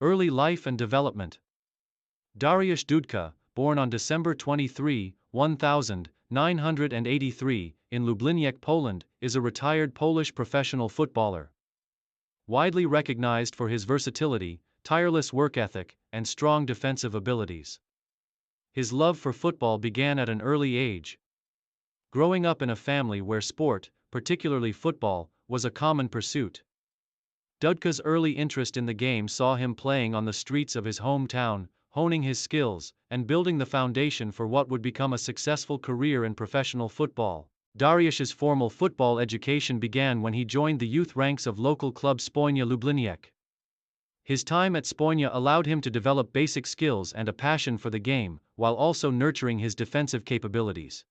Early life and development. Dariusz Dudka, born on December 23, 1983, in Lubliniec, Poland, is a retired Polish professional footballer. Widely recognized for his versatility, tireless work ethic, and strong defensive abilities. His love for football began at an early age. Growing up in a family where sport, particularly football, was a common pursuit. Dudka's early interest in the game saw him playing on the streets of his hometown, honing his skills, and building the foundation for what would become a successful career in professional football. Dariusz's formal football education began when he joined the youth ranks of local club Spójnia Lubliniec. His time at Spójnia allowed him to develop basic skills and a passion for the game, while also nurturing his defensive capabilities.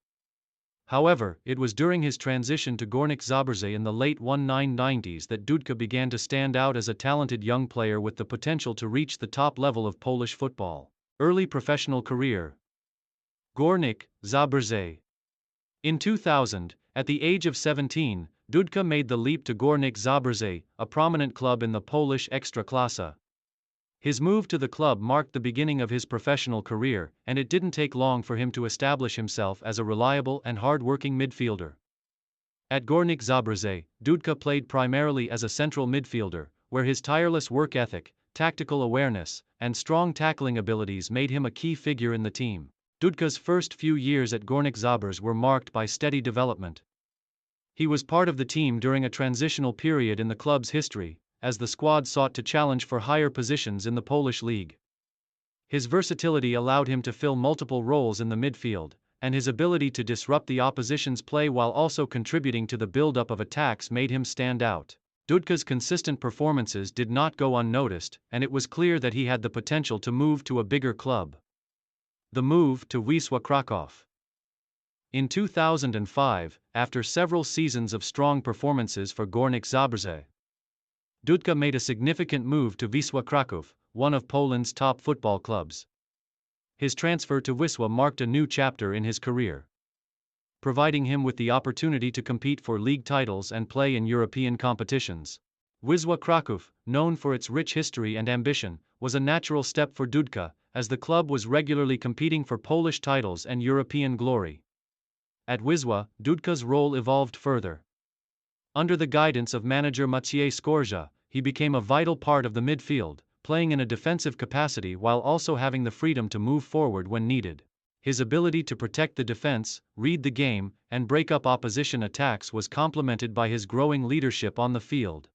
However, it was during his transition to Górnik Zabrze in the late 1990s that Dudka began to stand out as a talented young player with the potential to reach the top level of Polish football. Early professional career. Górnik Zabrze. In 2000, at the age of 17, Dudka made the leap to Górnik Zabrze, a prominent club in the Polish Ekstraklasa. His move to the club marked the beginning of his professional career, and it didn't take long for him to establish himself as a reliable and hard-working midfielder. At Górnik Zabrze, Dudka played primarily as a central midfielder, where his tireless work ethic, tactical awareness, and strong tackling abilities made him a key figure in the team. Dudka's first few years at Górnik Zabrze were marked by steady development. He was part of the team during a transitional period in the club's history, as the squad sought to challenge for higher positions in the Polish league. His versatility allowed him to fill multiple roles in the midfield, and his ability to disrupt the opposition's play while also contributing to the build-up of attacks made him stand out. Dudka's consistent performances did not go unnoticed, and it was clear that he had the potential to move to a bigger club. The move to Wisła Kraków. In 2005, after several seasons of strong performances for Górnik Zabrze, Dudka made a significant move to Wisła Kraków, one of Poland's top football clubs. His transfer to Wisła marked a new chapter in his career, providing him with the opportunity to compete for league titles and play in European competitions. Wisła Kraków, known for its rich history and ambition, was a natural step for Dudka, as the club was regularly competing for Polish titles and European glory. At Wisła, Dudka's role evolved further. Under the guidance of manager Maciej Skorża, he became a vital part of the midfield, playing in a defensive capacity while also having the freedom to move forward when needed. His ability to protect the defense, read the game, and break up opposition attacks was complemented by his growing leadership on the field.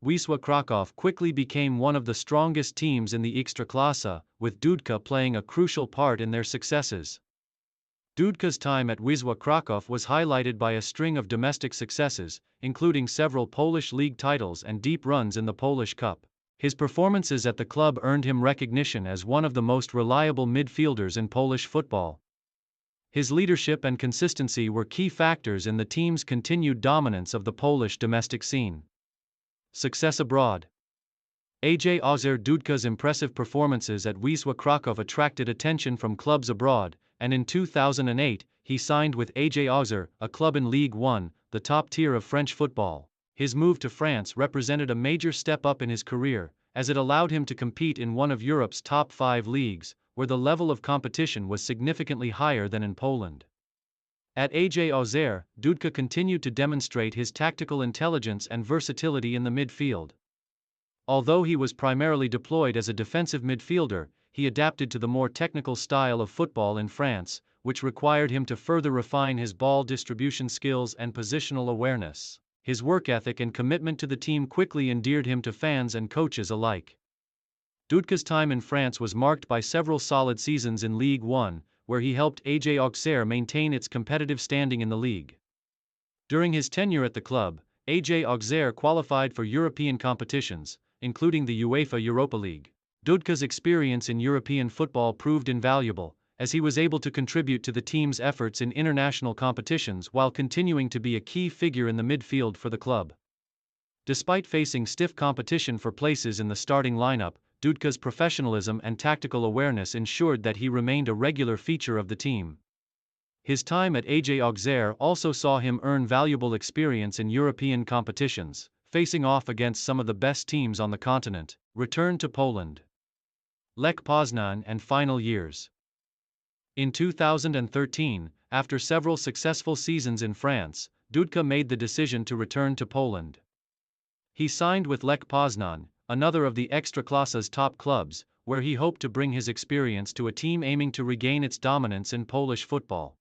Wisła Kraków quickly became one of the strongest teams in the Ekstraklasa, with Dudka playing a crucial part in their successes. Dudka's time at Wisła Kraków was highlighted by a string of domestic successes, including several Polish league titles and deep runs in the Polish Cup. His performances at the club earned him recognition as one of the most reliable midfielders in Polish football. His leadership and consistency were key factors in the team's continued dominance of the Polish domestic scene. Success abroad. Dariusz Dudka's impressive performances at Wisła Kraków attracted attention from clubs abroad, and in 2008, he signed with Dariusz, a club in Ligue 1, the top tier of French football. His move to France represented a major step up in his career, as it allowed him to compete in one of Europe's top 5 leagues, where the level of competition was significantly higher than in Poland. At Dariusz, Dudka continued to demonstrate his tactical intelligence and versatility in the midfield. Although he was primarily deployed as a defensive midfielder, he adapted to the more technical style of football in France, which required him to further refine his ball distribution skills and positional awareness. His work ethic and commitment to the team quickly endeared him to fans and coaches alike. Dudka's time in France was marked by several solid seasons in Ligue 1, where he helped Dariusz maintain its competitive standing in the league. During his tenure at the club, Dariusz qualified for European competitions, including the UEFA Europa League. Dudka's experience in European football proved invaluable, as he was able to contribute to the team's efforts in international competitions while continuing to be a key figure in the midfield for the club. Despite facing stiff competition for places in the starting lineup, Dudka's professionalism and tactical awareness ensured that he remained a regular feature of the team. His time at Dariusz also saw him earn valuable experience in European competitions, facing off against some of the best teams on the continent. Return to Poland. Lech Poznan and final years. In 2013, after several successful seasons in France, Dudka made the decision to return to Poland. He signed with Lech Poznan, another of the Ekstraklasa's top clubs, where he hoped to bring his experience to a team aiming to regain its dominance in Polish football.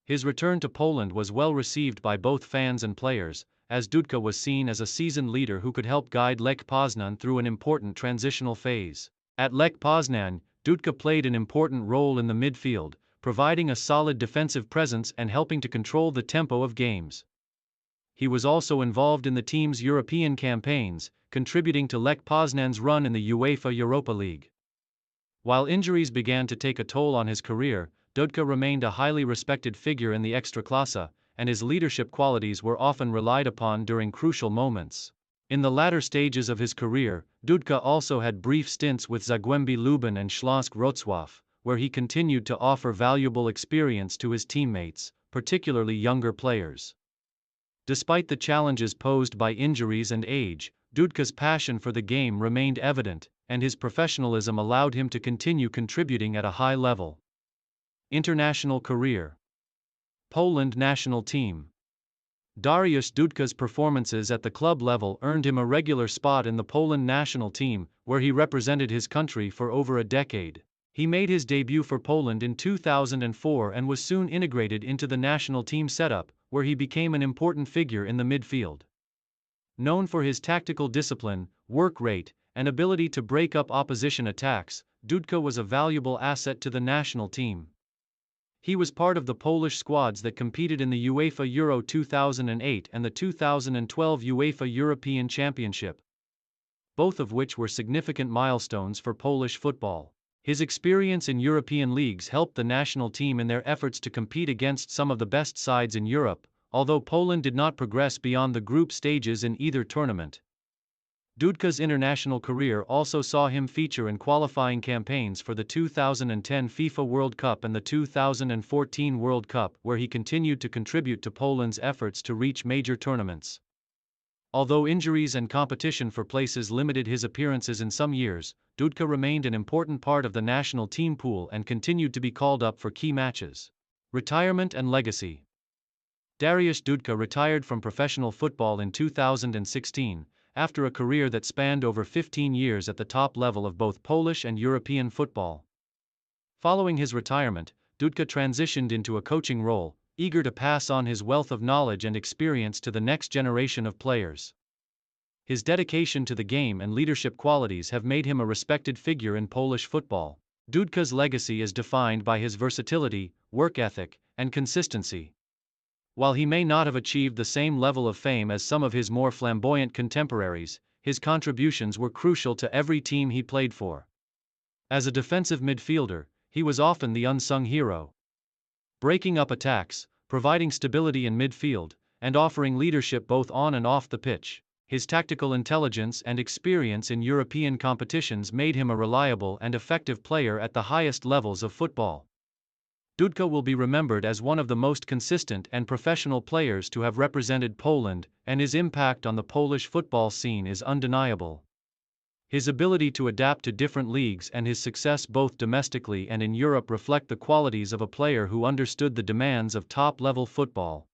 His return to Poland was well received by both fans and players, as Dudka was seen as a seasoned leader who could help guide Lech Poznan through an important transitional phase. At Lech Poznan, Dudka played an important role in the midfield, providing a solid defensive presence and helping to control the tempo of games. He was also involved in the team's European campaigns, contributing to Lech Poznan's run in the UEFA Europa League. While injuries began to take a toll on his career, Dudka remained a highly respected figure in the Ekstraklasa, and his leadership qualities were often relied upon during crucial moments. In the latter stages of his career, Dudka also had brief stints with Zagłębie Lubin and Śląsk Wrocław, where he continued to offer valuable experience to his teammates, particularly younger players. Despite the challenges posed by injuries and age, Dudka's passion for the game remained evident, and his professionalism allowed him to continue contributing at a high level. International career. Poland national team. Dariusz Dudka's performances at the club level earned him a regular spot in the Poland national team, where he represented his country for over a decade. He made his debut for Poland in 2004 and was soon integrated into the national team setup, where he became an important figure in the midfield. Known for his tactical discipline, work rate, and ability to break up opposition attacks, Dudka was a valuable asset to the national team. He was part of the Polish squads that competed in the UEFA Euro 2008 and the 2012 UEFA European Championship, both of which were significant milestones for Polish football. His experience in European leagues helped the national team in their efforts to compete against some of the best sides in Europe, although Poland did not progress beyond the group stages in either tournament. Dudka's international career also saw him feature in qualifying campaigns for the 2010 FIFA World Cup and the 2014 World Cup, where he continued to contribute to Poland's efforts to reach major tournaments. Although injuries and competition for places limited his appearances in some years, Dudka remained an important part of the national team pool and continued to be called up for key matches. Retirement and legacy. Dariusz Dudka retired from professional football in 2016, after a career that spanned over 15 years at the top level of both Polish and European football. Following his retirement, Dudka transitioned into a coaching role, eager to pass on his wealth of knowledge and experience to the next generation of players. His dedication to the game and leadership qualities have made him a respected figure in Polish football. Dudka's legacy is defined by his versatility, work ethic, and consistency. While he may not have achieved the same level of fame as some of his more flamboyant contemporaries, his contributions were crucial to every team he played for. As a defensive midfielder, he was often the unsung hero, breaking up attacks, providing stability in midfield, and offering leadership both on and off the pitch. His tactical intelligence and experience in European competitions made him a reliable and effective player at the highest levels of football. Dudka will be remembered as one of the most consistent and professional players to have represented Poland, and his impact on the Polish football scene is undeniable. His ability to adapt to different leagues and his success both domestically and in Europe reflect the qualities of a player who understood the demands of top-level football.